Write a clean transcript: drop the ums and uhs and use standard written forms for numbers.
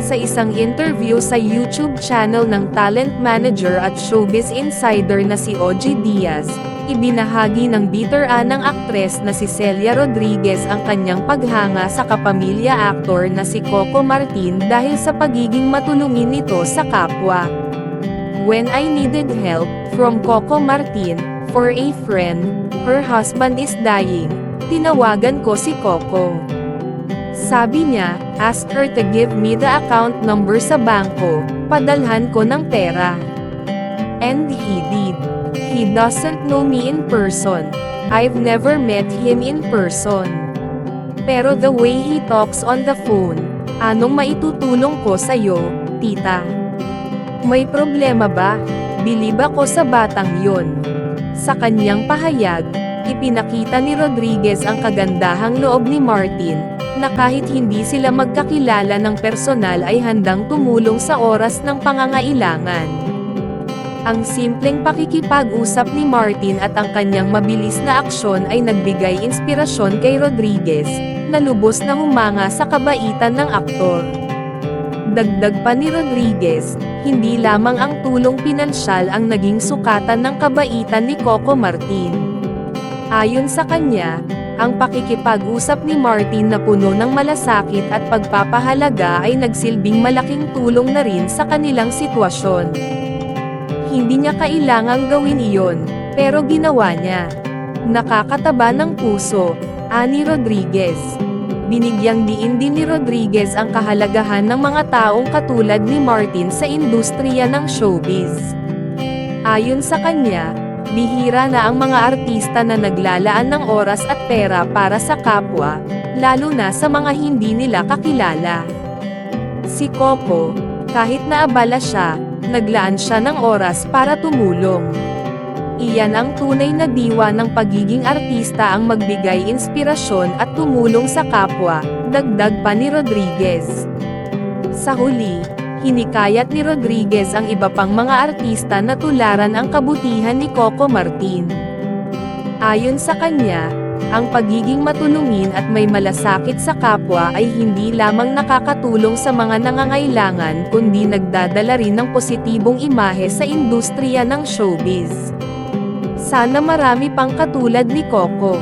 Sa isang interview sa YouTube channel ng talent manager at showbiz insider na si OG Diaz, ibinahagi ng bitiran ng aktres na si Celia Rodriguez ang kanyang paghanga sa kapamilya actor na si Coco Martin dahil sa pagiging matulungin nito sa kapwa. "When I needed help from Coco Martin for a friend, her husband is dying, tinawagan ko si Coco. Sabi niya, ask her to give me the account number sa bangko, padalhan ko ng pera. And he did. He doesn't know me in person. I've never met him in person. Pero the way he talks on the phone, anong maitutulong ko sa'yo, tita? May problema ba? Bilib ako sa batang yon." Sa kanyang pahayag, ipinakita ni Rodriguez ang kagandahang loob ni Martin, na kahit hindi sila magkakilala ng personal ay handang tumulong sa oras ng pangangailangan. Ang simpleng pakikipag-usap ni Martin at ang kanyang mabilis na aksyon ay nagbigay inspirasyon kay Rodriguez, na lubos na humanga sa kabaitan ng aktor. Dagdag pa ni Rodriguez, hindi lamang ang tulong pinansyal ang naging sukatan ng kabaitan ni Coco Martin. Ayon sa kanya, ang pakikipag-usap ni Martin na puno ng malasakit at pagpapahalaga ay nagsilbing malaking tulong na rin sa kanilang sitwasyon. Hindi niya kailangang gawin iyon, pero ginawa niya. Nakakataba ng puso, ani Rodriguez. Binigyang diin din ni Rodriguez ang kahalagahan ng mga taong katulad ni Martin sa industriya ng showbiz. Ayon sa kanya, bihira na ang mga artista na naglalaan ng oras at pera para sa kapwa, lalo na sa mga hindi nila kakilala. Si Coco, kahit naabala siya, naglaan siya ng oras para tumulong. Iyan ang tunay na diwa ng pagiging artista, ang magbigay inspirasyon at tumulong sa kapwa, dagdag pa ni Rodriguez. Sa huli, hinikayat ni Rodriguez ang iba pang mga artista na tularan ang kabutihan ni Coco Martin. Ayon sa kanya, ang pagiging matulungin at may malasakit sa kapwa ay hindi lamang nakakatulong sa mga nangangailangan kundi nagdadala rin ng positibong imahe sa industriya ng showbiz. Sana marami pang katulad ni Coco.